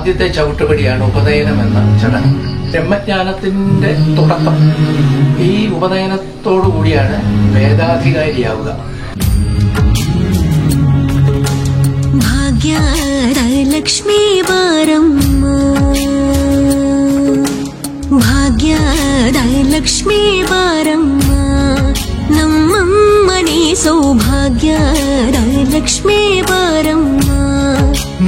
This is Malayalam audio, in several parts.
ആദ്യത്തെ ചവിട്ടുപടിയാണ് ഉപനയനം എന്ന ചടങ്ങ്. ബ്രഹ്മജ്ഞാനത്തിന്റെ തുടക്കം ഈ ഉപനയനത്തോടു കൂടിയാണ് വേദാധികാരിയാവുക. ಭಾಗ್ಯಲಕ್ಷ್ಮೀ ಬಾರಮ್ಮ, ಭಾಗ್ಯಲಕ್ಷ್ಮೀ ಬಾರಮ್ಮ, ನಮ್ಮಮ್ಮನಿ ಸೌಭಾಗ್ಯಲಕ್ಷ್ಮೀ ಬಾರಮ್ಮ,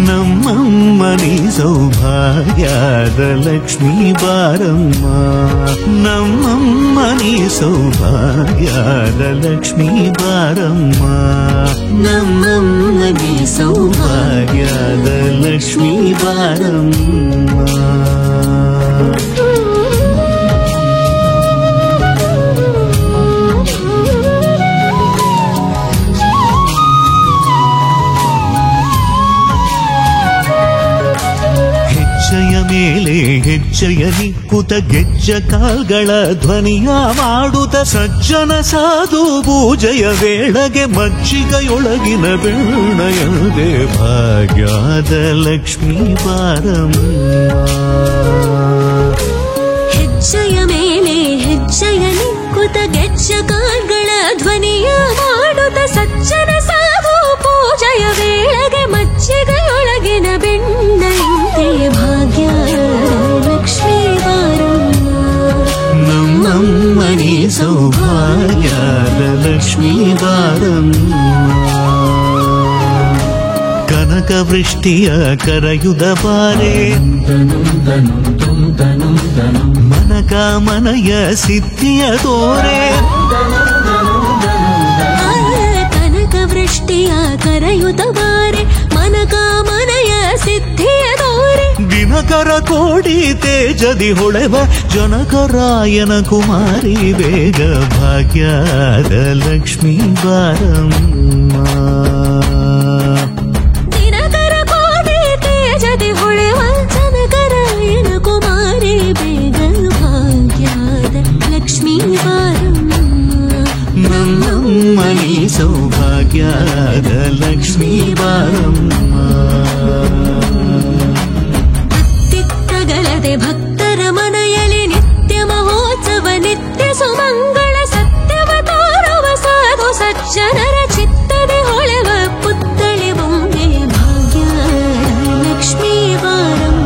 ನಮ್ಮಮ್ಮನಿ ಸೌಭಾಗ್ಯದ ಲಕ್ಷ್ಮೀ ಬಾರಮ್ಮ, ನಮ್ಮಮ್ಮನಿ ಸೌಭಾಗ್ಯದ ಲಕ್ಷ್ಮೀ ಬಾರಮ್ಮ, ನಮ್ಮಮ್ಮನಿ ಸೌಭಾಗ್ಯದ ಲಕ್ಷ್ಮೀ ಬಾರಮ್ಮ. ಹೆಜ್ಜೆಯ ಮೇಲೆ ಹೆಜ್ಜೆಯ ನಿಕ್ಕುತ ಗೆಜ್ಜ ಕಾಲ್ಗಳ ಧ್ವನಿಯ ಮಾಡುತ್ತ ಸಜ್ಜನ ಸಾಧು ಪೂಜೆಯ ವೇಳೆಗೆ ಮಜ್ಜಿಗೆಯೊಳಗಿನ ಬೆಣ್ಣೆಯದೆ ಭಾಗ್ಯದ ಲಕ್ಷ್ಮೀ ಬಾರಮ್ಮ. ಹೆಜ್ಜೆಯ ಮೇಲೆ ಹೆಜ್ಜೆಯ ನಿಕ್ಕುತ ಗೆಜ್ಜ ಕಾಲ್ಗಳ ಧ್ವನಿಯ ಮಾಡುತ್ತ ಸಜ್ಜನ ಸಾಧು ಪೂಜೆಯ ವೇಳೆಗೆ ಮಜ್ಜಿಗೆಯೊಳಗಿನ ಬೆಣ್ಣೆಯಂತೆ ಭಾಗ್ಯ ಲಕ್ಷ್ಮೀ ಬಾರಮ್ಮ, ನಮ್ಮಮ್ಮನಿ ಸೌಭಾಗ್ಯದ ಲಕ್ಷ್ಮೀ ಬಾರಮ್ಮ. ಕನಕ ವೃಷ್ಟಿಯ ಕರೆಯುದ ಬಾರೆ, ಮನಕ ಮನಯ ಸಿದ್ಧಿಯ ತೋರೆ, ಕನಕ ವೃಷ್ಟಿಯ ಕರೆಯುತ ಬಾರೆ, ಮನಕ ಮನಯ ಸಿದ್ಧಿಯ ತೋರೆ, ದಿನಕರ ಕೋಡಿ ತೇಜದಿ ಹೊಳೆವ ಜನಕರಾಯನ ಕುಮಾರಿ ಬೇಗ ಭಾಗ್ಯದ ಲಕ್ಷ್ಮೀ ಬಾರಮ್ಮ. ದಿನಕರ ಕೋಡಿ ತೇಜದಿ ಹೊಳೆವ ಜನಕರಾಯನ ಕುಮಾರಿ ಬೇಗ ಭಾಗ್ಯದ ಲಕ್ಷ್ಮೀ ಬಾರಮ್ಮ, ನಮ್ಮಮ್ಮನಿ ಸೌಭಾಗ್ಯದ ಲಕ್ಷ್ಮೀ ಬಾರಮ್ಮ. ಅತ್ತಿತ್ತಗಲದೆ ಭಕ್ತರ ಮನೆಯಲ್ಲಿ ನಿತ್ಯ ಮಹೋತ್ಸವ ನಿತ್ಯ ಸುಮಂಗಳ ಸತ್ಯವ ತೋರುವ ಸಾಧು ಸಜ್ಜನರ ಚಿತ್ತದೆ ಹೊಳೆವ ಪುತ್ಥಳಿ ಬೊಂಬೆ ಭಾಗ್ಯ ಲಕ್ಷ್ಮೀ ಬಾರಮ್ಮ.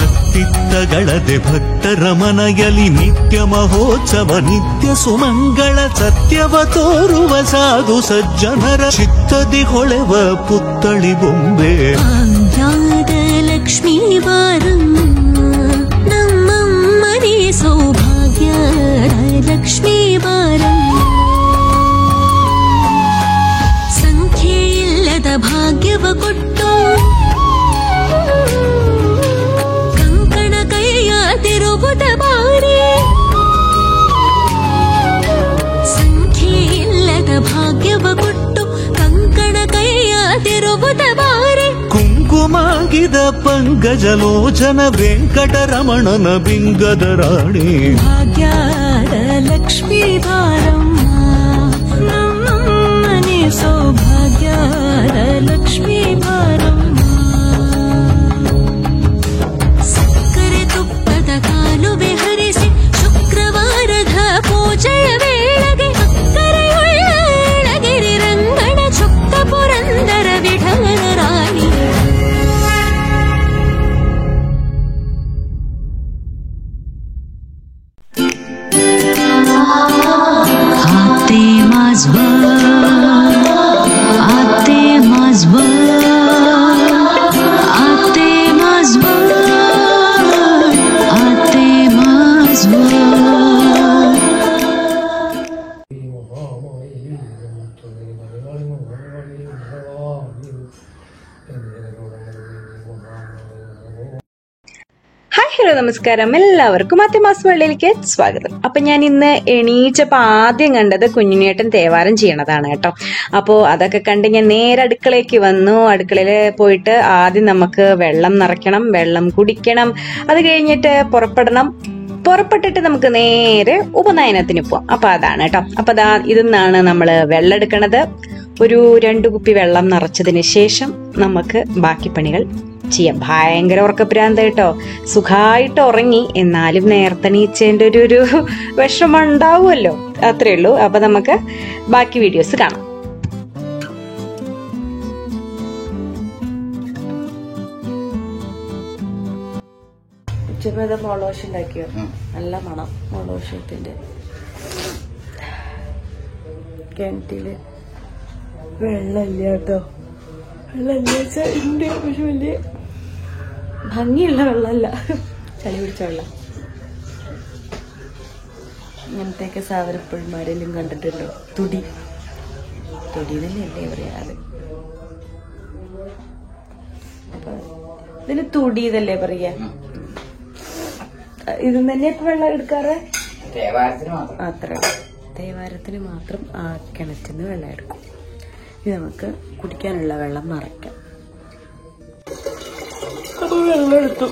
ಅತ್ತಿತ್ತಗಳದೆ ಭಕ್ತರ ಮನೆಯಲ್ಲಿ ನಿತ್ಯ ಮಹೋತ್ಸವ ನಿತ್ಯ ಸುಮಂಗಳ ಸತ್ಯವ ತೋರುವ ಸಾಧು ಸಜ್ಜನರ ಚಿತ್ತದಿ ಹೊಳೆವ ಪುತ್ಥಳಿ ಬೊಂಬೆ ಭಾಗ್ಯದ ಲಕ್ಷ್ಮೀ ಬಾರಮ್ಮ, ನಮ್ಮಮ್ಮನಿ ಸೌಭಾಗ್ಯದ ಲಕ್ಷ್ಮೀ ಬಾರಮ್ಮ. ಸಂಖ್ಯೆ ಇಲ್ಲದ ಭಾಗ್ಯವ ಕೊಟ್ಟು ಕಂಕಣ ಕೈಯ ತಿರುಗುತ್ತ ಬಾರಿ, ಸಂಖ್ಯೆ ಇಲ್ಲದ ಭಾಗ್ಯವ ಕೊಟ್ಟು ಕಂಕಣ ಕೈಯ ತಿರುಗುತ್ತ ಬಾರಿ, ಕುಂಕುಮಾಗಿದ ಪಂಕಜಲೋಚನ ವೆಂಕಟರಮಣನ ಬಿಂಗದ ರಾಣಿ ಭಾಗ್ಯದ ಲಕ್ಷ್ಮೀ ಬಾರಮ್ಮ, ನಮ್ಮಮ್ಮನಿ ಸೌಭಾಗ್ಯದ ಲಕ್ಷ್ಮೀ ಬಾರಮ್ಮ. ಸಕ್ಕರೆ ತುಪ್ಪದ ಕಾಲುವೆ ಹರಿಸಿ ಶುಕ್ರವಾರದ ಪೂಜೆಯ ವೇಳೆಗೆ ಅಕ್ಕರೆಯುಳ್ಳ ಏಳಗಿರಿ ರಂಗಣ ಚೊಕ್ಕ ಪುರಂದರ ವಿಠಲನ ರಾಣಿ. आते माझवर, आते माझवर, आते माझवर, आते माझवर. ഹായ് ഹലോ നമസ്കാരം, എല്ലാവർക്കും മാത്യമാസ് വേൾഡിലേക്ക് സ്വാഗതം. അപ്പൊ ഞാൻ ഇന്ന് എണീച്ചപ്പോ ആദ്യം കണ്ടത് കുഞ്ഞുണ്ണിയേട്ടൻ തേവാരം ചെയ്യണതാണ് കേട്ടോ. അപ്പോ അതൊക്കെ കണ്ട് ഞാൻ നേരെ അടുക്കളയ്ക്ക് വന്നു. അടുക്കളയിൽ പോയിട്ട് ആദ്യം നമുക്ക് വെള്ളം നിറയ്ക്കണം, വെള്ളം കുടിക്കണം, അത് കഴിഞ്ഞിട്ട് പുറപ്പെട്ടിട്ട് നമുക്ക് നേരെ ഉപനയനത്തിന് പോവാം. അപ്പൊ അതാണ് കേട്ടോ. അപ്പൊ ഇതിന്നാണ് നമ്മള് വെള്ളം എടുക്കണത്. ഒരു 2 കുപ്പി വെള്ളം നിറച്ചതിന് ശേഷം നമുക്ക് ബാക്കി പണികൾ ചെയ്യാം. ഭയങ്കര ഉറക്കപ്രാന്ത കേട്ടോ. സുഖമായിട്ട് ഉറങ്ങി, എന്നാലും നേരത്തെ നീച്ചേന്റെ ഒരു വിഷമം ഉണ്ടാവുമല്ലോ. അത്രേ ഉള്ളൂ. അപ്പൊ നമുക്ക് ബാക്കി വീഡിയോസ് കാണാം. ഉച്ചമേത മുളക് ഉണ്ടാക്കിയോ? നല്ല മണം മുളക്. കിണറ്റില് വെള്ളമില്ല കേട്ടോ. വെള്ളമില്ല വെച്ചാൽ ഉണ്ട്, പക്ഷെ വലിയ ഭംഗിയുള്ള വെള്ളമല്ല, ചളി പിടിച്ച വെള്ളം. ഇങ്ങനത്തെയൊക്കെ സാധനം എപ്പോഴും ആരെങ്കിലും കണ്ടിട്ടുണ്ടോ? തുടി തന്നെയല്ലേ പറയാറ്. അപ്പൊ ഇതിന് തുടി ഇതല്ലേ പറയാ. ഇത് തന്നെ ഇപ്പൊ വെള്ളം എടുക്കാറ് അത്ര തേവാരത്തിന് മാത്രം ആ കിണറ്റിന്ന് വെള്ളം എടുക്കും. ഇത് നമുക്ക് കുടിക്കാനുള്ള വെള്ളം നിറയ്ക്കാം. അപ്പൊ വെള്ളം എടുത്തു.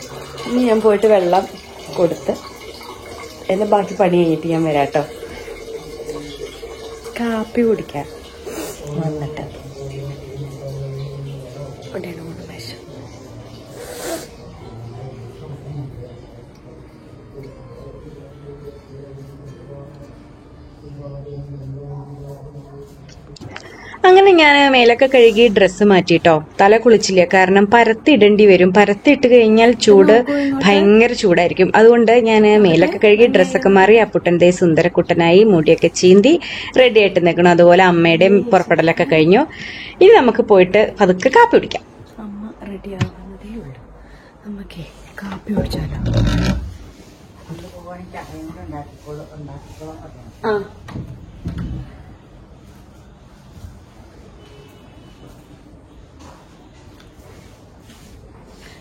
ഇനി ഞാൻ പോയിട്ട് വെള്ളം കൊടുത്ത് എന്നാ ബാക്കി പണി കഴിഞ്ഞിട്ട് ഞാൻ വരാട്ടോ. കാപ്പി കുടിക്കാൻ വന്നിട്ട് മേശ. അങ്ങനെ ഞാൻ മേലൊക്കെ കഴുകി ഡ്രസ്സ് മാറ്റിട്ടോ. തല കുളിച്ചില്ല, കാരണം പരത്തിടേണ്ടി വരും. പരത്തിട്ട് കഴിഞ്ഞാൽ ചൂട് ഭയങ്കര ചൂടായിരിക്കും. അതുകൊണ്ട് ഞാൻ മേലൊക്കെ കഴുകി ഡ്രസ്സൊക്കെ മാറി അപ്പുട്ടന്റെ സുന്ദരക്കുട്ടനായി മുടിയൊക്കെ ചീന്തി റെഡി ആയിട്ട് നിൽക്കണം. അതുപോലെ അമ്മയുടെയും പുറപ്പെടലൊക്കെ കഴിഞ്ഞു. ഇനി നമുക്ക് പോയിട്ട് പതുക്കെ കാപ്പി കുടിക്കാം. അമ്മ റെഡി ആവുന്നതേ ഉള്ളൂ. നമുക്കേ കാപ്പി കുടിച്ചാലോ? ആ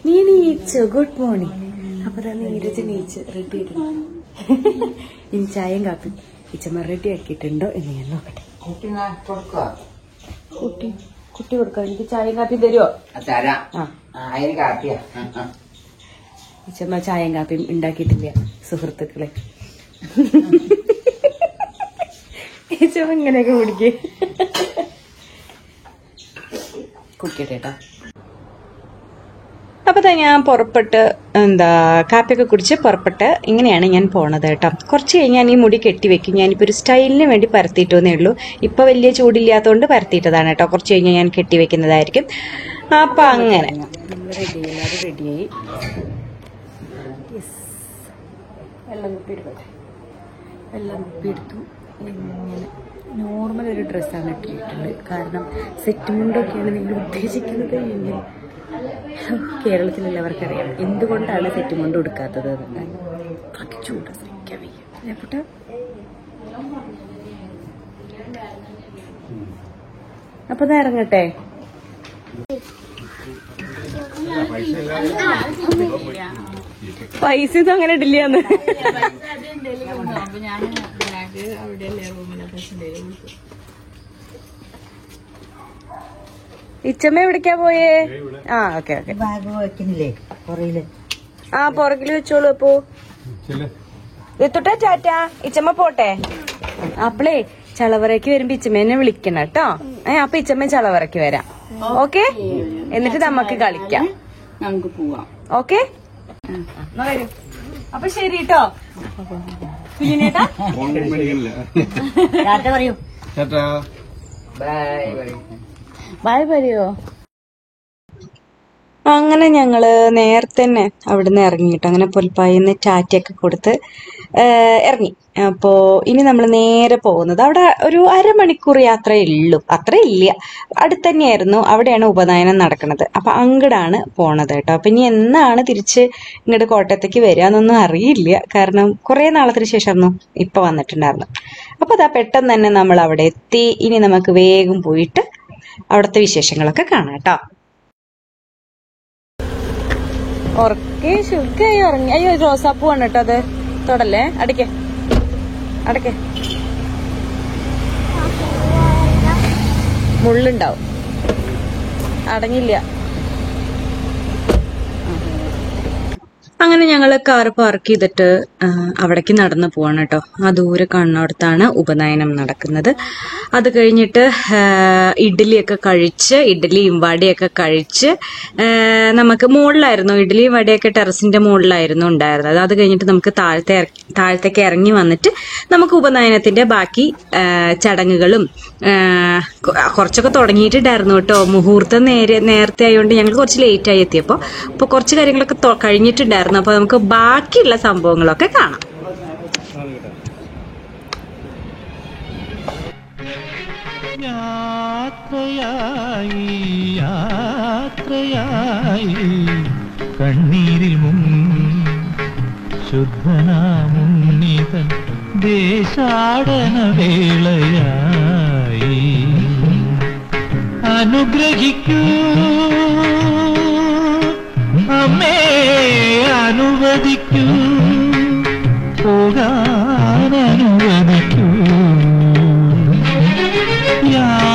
നീ നീച്ചു. Good morning. അപ്പൊ തന്നെ നീരജ് നീച്ച് റെഡി ആയിട്ടുണ്ട്. ഇനി ചായയും കാപ്പി ഇച്ചമ്മ റെഡി ആക്കിയിട്ടുണ്ടോ എന്ന് ഞാൻ നോക്കട്ടെ. കുട്ടി കൊടുക്കാം. എനിക്ക് ചായയും കാപ്പിയും തരുമോ? ഇച്ചമ്മ ചായയും കാപ്പിയും ഉണ്ടാക്കിയിട്ടില്ല സുഹൃത്തുക്കളെ. ഇച്ചമ്മ ഇങ്ങനെയൊക്കെ കുടിക്കേ. കുടിക്കട്ടെ കേട്ടോ. അപ്പൊ ഞാൻ പുറപ്പെട്ട് കാപ്പിയൊക്കെ കുടിച്ച് പുറപ്പെട്ട് ഇങ്ങനെയാണ് ഞാൻ പോണത് കേട്ടോ. കുറച്ച് കഴിഞ്ഞ് ഞാൻ ഈ മുടി കെട്ടിവെക്കും. ഞാനിപ്പോ ഒരു സ്റ്റൈലിന് വേണ്ടി പരത്തിയിട്ടേ ഉള്ളൂ. ഇപ്പൊ വലിയ ചൂടില്ലാത്തതുകൊണ്ട് പരത്തിയിട്ടതാണ് കേട്ടോ. കുറച്ച് കഴിഞ്ഞ് ഞാൻ കെട്ടിവെക്കുന്നതായിരിക്കും. അപ്പൊ അങ്ങനെ റെഡിയായി. വെള്ളം കുപ്പി എടുക്കട്ടെ. വെള്ളം കുപ്പി എടുത്തു. ഇങ്ങനെ നോർമൽ ഒരു ഡ്രസ്സാണ് ഇട്ടിട്ടുള്ളത്. കാരണം സെറ്റ് മുണ്ടൊക്കെയാണ് നിങ്ങൾ ഉദ്ദേശിക്കുന്നത് എങ്കിൽ കേരളത്തിലുള്ളവർക്കറിയാം എന്തുകൊണ്ടാണ് സെറ്റ് മുണ്ട് കൊടുക്കാത്തത്. ചൂട് സഹിക്കാൻ വയ്യ. അപ്പൊ ഇറങ്ങട്ടെ. പൈസ ഒന്നും അങ്ങനെ ഇടില്ലാന്ന്. ഇച്ചമ്മ എവിടേക്കാ പോയേ? ആ ഓക്കെ ഓക്കെ. ആ പുറകില് വെച്ചോളൂ. അപ്പോ എത്തുട്ടെ. ടാറ്റ. ഇച്ചമ്മ പോട്ടെ. അപ്പളേ ചളവറയ്ക്ക് വരുമ്പോ ഇച്ചമ്മേനെ വിളിക്കണം കേട്ടോ. അപ്പൊ ഇച്ചമ്മ ചളവറയ്ക്ക് വരാം. ഓക്കെ, എന്നിട്ട് നമുക്ക് കളിക്കാം. നമുക്ക് പോവാം. ഓക്കെ, അപ്പൊ ശരി കേട്ടോ. പറയൂ. ബൈ പറയോ. അങ്ങനെ ഞങ്ങള് നേരത്തെ തന്നെ അവിടുന്ന് ഇറങ്ങിട്ടോ. അങ്ങനെ പുൽപ്പായിന്ന് ടാറ്റയൊക്കെ കൊടുത്ത് ഇറങ്ങി. അപ്പോ ഇനി നമ്മൾ നേരെ പോകുന്നത് അവിടെ ഒരു അരമണിക്കൂർ യാത്രയേ ഉള്ളൂ. അത്ര ഇല്ല, അടുത്തന്നെയായിരുന്നു. അവിടെയാണ് ഉപനയനം നടക്കുന്നത്. അപ്പൊ അങ്ങടാണ് പോണത് കേട്ടോ. അപ്പൊ ഇനി എന്നാണ് തിരിച്ച് ഇങ്ങോട്ട് കോട്ടയത്തേക്ക് വരിക എന്നൊന്നും അറിയില്ല. കാരണം കുറെ നാളത്തിന് ശേഷമായിരുന്നു ഇപ്പൊ വന്നിട്ടുണ്ടായിരുന്നു. അപ്പൊ അതാ പെട്ടെന്ന് തന്നെ നമ്മൾ അവിടെ എത്തി. ഇനി നമുക്ക് വേഗം പോയിട്ട് അവിടുത്തെ വിശേഷങ്ങളൊക്കെ കാണാം കേട്ടോ. ഉറക്കെ ശുദ്ധായി ഉറങ്ങി. അയ്യോ, റോസാപ്പൂ ആണ് കേട്ടോ. അത് തൊടല്ലേ. അടയ്ക്കേ അടയ്ക്കേ. മുള്ളുണ്ടാവും. അടങ്ങില്ല. അങ്ങനെ അങ്ങനെ ഞങ്ങൾ കാർ പാർക്ക് ചെയ്തിട്ട് അവിടേക്ക് നടന്നു പോവാണ് കേട്ടോ. ആ ദൂരെ കാണുന്നിടത്താണ് ഉപനയനം നടക്കുന്നത്. അത് കഴിഞ്ഞിട്ട് ഇഡ്ഡലിയൊക്കെ കഴിച്ച്, ഇഡ്ഡലിയും വടയൊക്കെ കഴിച്ച് നമുക്ക് മുകളിലായിരുന്നു, ഇഡ്ഡലിയും വടയൊക്കെ ടെറസിന്റെ മുകളിലായിരുന്നു ഉണ്ടായിരുന്നത്. അത് കഴിഞ്ഞിട്ട് നമുക്ക് താഴത്തേക്ക് ഇറങ്ങി വന്നിട്ട് നമുക്ക് ഉപനയനത്തിന്റെ ബാക്കി ചടങ്ങുകളും കുറച്ചൊക്കെ തുടങ്ങിയിട്ടുണ്ടായിരുന്നു കേട്ടോ. മുഹൂർത്തം നേരത്തെ ആയതുകൊണ്ട് ഞങ്ങൾ കുറച്ച് ലേറ്റ് ആയി എത്തിയപ്പോൾ അപ്പോൾ കുറച്ച് കാര്യങ്ങളൊക്കെ കഴിഞ്ഞിട്ടുണ്ടായിരുന്നു. അപ്പോൾ നമുക്ക് ബാക്കിയുള്ള സംഭവങ്ങളൊക്കെ കാണാം. യാത്രയായി യാത്രയായി കണ്ണീരിൽ മുങ്ങി ശുദ്ധനാമുന്നിതൻ ദേശാടന വേളയായി അനുഗ്രഹിക്കൂ അമ്മേ അനുവദിക്കൂ പോകാനനുവദിക്കൂ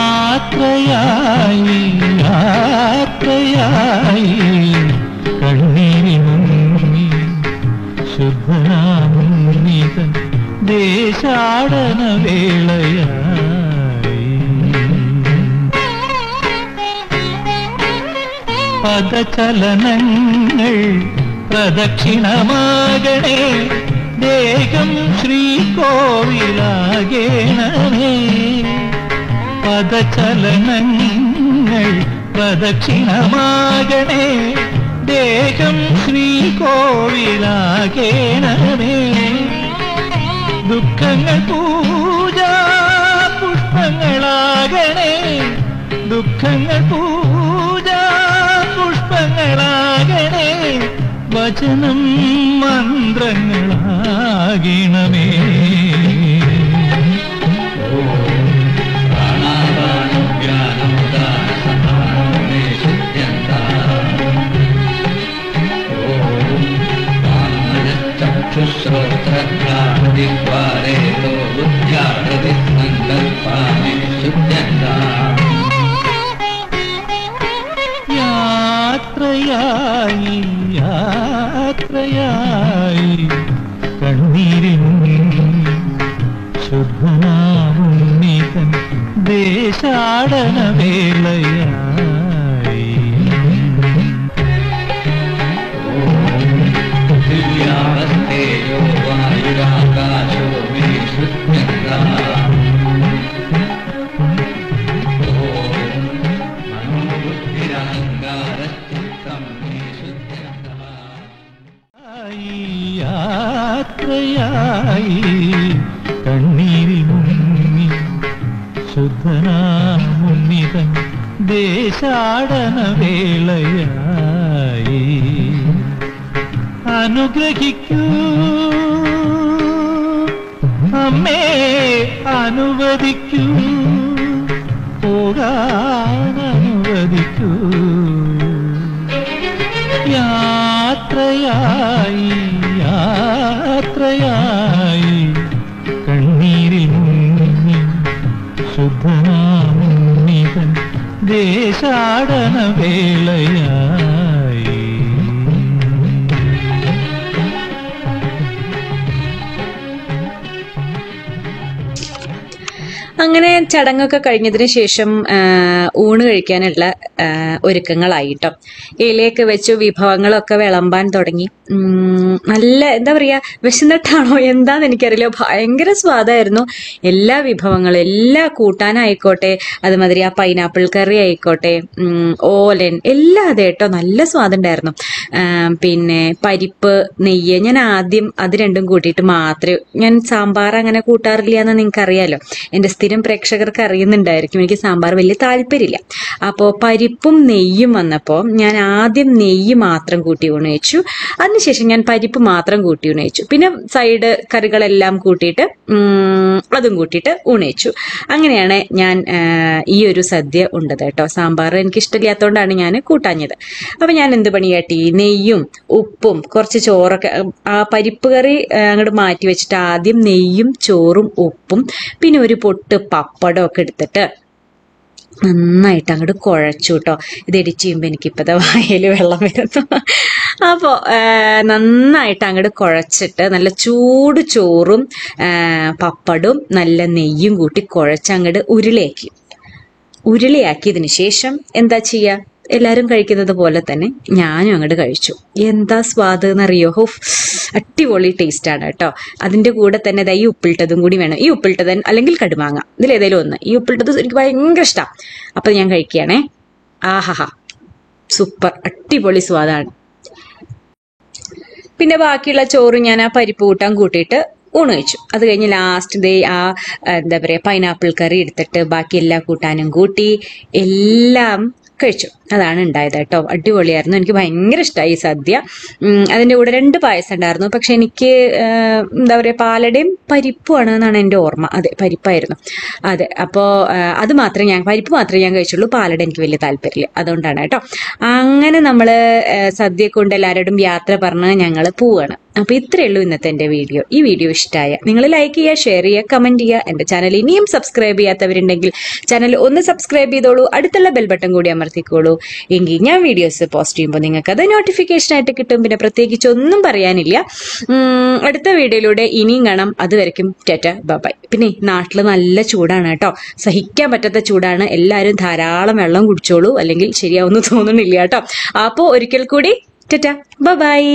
യാത്രയായി യാത്രയായി കണ്ണീരിൽ മുങ്ങി ശുദ്ധനാമുന്നിതൻ ദേശാടന വേളയായി പദചലനങ്ങൾ പ്രദക്ഷിണമാകണേ ദേഹം ശ്രീകോവിലാകേണമേ പദചലനങ്ങൾ പ്രദക്ഷിണമാകണേ ദേഹം ശ്രീകോവിലാകേണമേ ദുഃഖങ്ങൾ പൂജാ പുഷ്പങ്ങളാകണേ ദുഃഖങ്ങൾ പൂജാ പുഷ്പങ്ങളാകണേ വചനം മന്ത്രങ്ങളാകണമേ യാത്രയായി യാത്രയായി കണ്ണീരിൽ ശുദ്ധനാമുന്നിതൻ ദേശാടന വേളയായി ദിവ്യാവസ്ഥയോ വായുരാകാശോ മേ ശുദ്ധ യാത്രയായി കണ്ണീരിൽ മുങ്ങി ശുദ്ധനാമുന്നിതൻ ദേശാടന വേളയായി അനുഗ്രഹിക്കൂ അമ്മേ അനുവദിക്കൂ പോകാനനുവദിക്കൂ യാത്രയായി യാത്രയായി കണ്ണീരിൽ മുങ്ങി ശുദ്ധനാമുന്നിതൻ ദേശാടന വേളയായി അങ്ങനെ ചടങ്ങൊക്കെ കഴിഞ്ഞതിന് ശേഷം ഊണ് കഴിക്കാനുള്ള ഒരുക്കങ്ങളായിട്ടോ. ഇലയൊക്കെ വെച്ചു, വിഭവങ്ങളൊക്കെ വിളമ്പാൻ തുടങ്ങി. നല്ല എന്താ പറയാ, വിശന്നിട്ടാണോ എന്താന്ന് എനിക്കറിയില്ല, ഭയങ്കര സ്വാദായിരുന്നു. എല്ലാ വിഭവങ്ങളും, എല്ലാ കൂട്ടാനായിക്കോട്ടെ, അതുമാതിരി ആ പൈനാപ്പിൾ കറി ആയിക്കോട്ടെ, ഓലൻ, എല്ലാം അതെ കേട്ടോ, നല്ല സ്വാദുണ്ടായിരുന്നു. പിന്നെ പരിപ്പ്, നെയ്യ്, ഞാൻ ആദ്യം അത് രണ്ടും കൂട്ടിയിട്ട് മാത്രമേ, ഞാൻ സാമ്പാർ അങ്ങനെ കൂട്ടാറില്ല എന്ന് നിങ്ങൾക്ക് അറിയാലോ, എന്റെ സ്ഥിരം പ്രേക്ഷകർക്ക് അറിയുന്നുണ്ടായിരിക്കും, എനിക്ക് സാമ്പാർ വലിയ താല്പര്യമില്ല. അപ്പോൾ പരിപ്പും നെയ്യും വന്നപ്പോൾ ഞാൻ ആദ്യം നെയ്യ് മാത്രം കൂട്ടി ഊണ് കഴിച്ചു. അതിനുശേഷം ഞാൻ പരിപ്പ് മാത്രം കൂട്ടി ഊണ് കഴിച്ചു. പിന്നെ സൈഡ് കറികളെല്ലാം കൂട്ടിയിട്ട് അതും കൂട്ടിയിട്ട് ഊണ് കഴിച്ചു. അങ്ങനെയാണ് ഞാൻ ഈ ഒരു സദ്യ ഉണ്ടത് കേട്ടോ. സാമ്പാർ എനിക്ക് ഇഷ്ടമില്ലാത്തതുകൊണ്ടാണ് ഞാൻ കൂട്ടാഞ്ഞത്. അപ്പൊ ഞാൻ എന്ത് പണിയാട്ടി, നെയ്യും ഉപ്പും കുറച്ച് ചോറൊക്കെ, ആ പരിപ്പ് കറി അങ്ങോട്ട് മാറ്റി വെച്ചിട്ട് ആദ്യം നെയ്യും ചോറും ഉപ്പും പിന്നെ ഒരു പൊട്ട് പപ്പടം ഒക്കെ എടുത്തിട്ട് നന്നായിട്ട് അങ്ങോട്ട് കുഴച്ചു കേട്ടോ. ഇത് എഡിറ്റ് ചെയ്യുമ്പോൾ എനിക്കിപ്പോഴത്തെ വായിൽ വെള്ളം വരുന്നു. അപ്പോൾ നന്നായിട്ട് അങ്ങോട്ട് കുഴച്ചിട്ട് നല്ല ചൂട് ചോറും പപ്പടും നല്ല നെയ്യും കൂട്ടി കുഴച്ചങ്ങോട്ട് ഉരുളയാക്കിയതിന് ശേഷം എന്താ ചെയ്യുക, എല്ലാവരും കഴിക്കുന്നത് പോലെ തന്നെ ഞാനും അങ്ങോട്ട് കഴിച്ചു. എന്താ സ്വാദ് എന്നറിയോ? അടിപൊളി ടേസ്റ്റ് ആണ് കേട്ടോ. അതിന്റെ കൂടെ തന്നെ ഈ ഉപ്പിലിട്ടതും കൂടി വേണം. ഈ ഉപ്പിലിട്ടത് അല്ലെങ്കിൽ കടുമാങ്ങ, ഇതിലേതേലും ഒന്ന്. ഈ ഉപ്പിലിട്ടത് എനിക്ക് ഭയങ്കര ഇഷ്ടമാണ്. അപ്പൊ ഞാൻ കഴിക്കുകയാണേ. ആഹാ, സൂപ്പർ, അടിപൊളി സ്വാദാണ്. പിന്നെ ബാക്കിയുള്ള ചോറ് ഞാൻ ആ പരിപ്പ് കൂട്ടാൻ കൂട്ടിയിട്ട് ഊണ് കഴിച്ചു. അത് കഴിഞ്ഞ് ലാസ്റ്റ് എന്താ പറയാ, പൈനാപ്പിൾ കറി എടുത്തിട്ട് ബാക്കി എല്ലാ കൂട്ടാനും കൂട്ടി എല്ലാം കഴിച്ചു. അതാണ് ഉണ്ടായത് കേട്ടോ. അടിപൊളിയായിരുന്നു. എനിക്ക് ഭയങ്കര ഇഷ്ടമായി ഈ സദ്യ. അതിന്റെ കൂടെ 2 പായസം ഉണ്ടായിരുന്നു. പക്ഷെ എനിക്ക് എന്താ പറയാ, പാലടയും പരിപ്പുമാണ് എന്നാണ് എൻ്റെ ഓർമ്മ. അതെ, പരിപ്പായിരുന്നു. അതെ, അപ്പോൾ പരിപ്പ് മാത്രമേ ഞാൻ കഴിച്ചുള്ളൂ. പാലട എനിക്ക് വലിയ താല്പര്യമില്ല, അതുകൊണ്ടാണ് കേട്ടോ. അങ്ങനെ നമ്മള് സദ്യ കൊണ്ട് എല്ലാവരോടും യാത്ര പറഞ്ഞ് ഞങ്ങൾ പോവുകയാണ്. അപ്പൊ ഇത്രയേ ഉള്ളൂ ഇന്നത്തെ എൻ്റെ വീഡിയോ. ഈ വീഡിയോ ഇഷ്ടമായ നിങ്ങൾ ലൈക്ക് ചെയ്യുക, ഷെയർ ചെയ്യുക, കമന്റ് ചെയ്യുക. എൻ്റെ ചാനൽ ഇനിയും സബ്സ്ക്രൈബ് ചെയ്യാത്തവരുണ്ടെങ്കിൽ ചാനൽ ഒന്ന് സബ്സ്ക്രൈബ് ചെയ്തോളൂ. അടുത്തുള്ള ബെൽ ബട്ടൺ കൂടി അമർത്തിക്കോളൂ. എങ്കിൽ ഞാൻ വീഡിയോസ് പോസ്റ്റ് ചെയ്യുമ്പോൾ നിങ്ങൾക്ക് അത് നോട്ടിഫിക്കേഷൻ ആയിട്ട് കിട്ടും. പിന്നെ പ്രത്യേകിച്ച് ഒന്നും പറയാനില്ല. അടുത്ത വീഡിയോയിലൂടെ ഇനിയും കാണാം. അതുവരെയ്ക്കും ടാറ്റ, ബൈ. പിന്നെ നാട്ടിൽ നല്ല ചൂടാണ് കേട്ടോ, സഹിക്കാൻ പറ്റാത്ത ചൂടാണ്. എല്ലാവരും ധാരാളം വെള്ളം കുടിച്ചോളൂ, അല്ലെങ്കിൽ ശരിയാവുമെന്ന് തോന്നുന്നില്ല കേട്ടോ. അപ്പോൾ ഒരിക്കൽ കൂടി ടാറ്റ, ബൈ.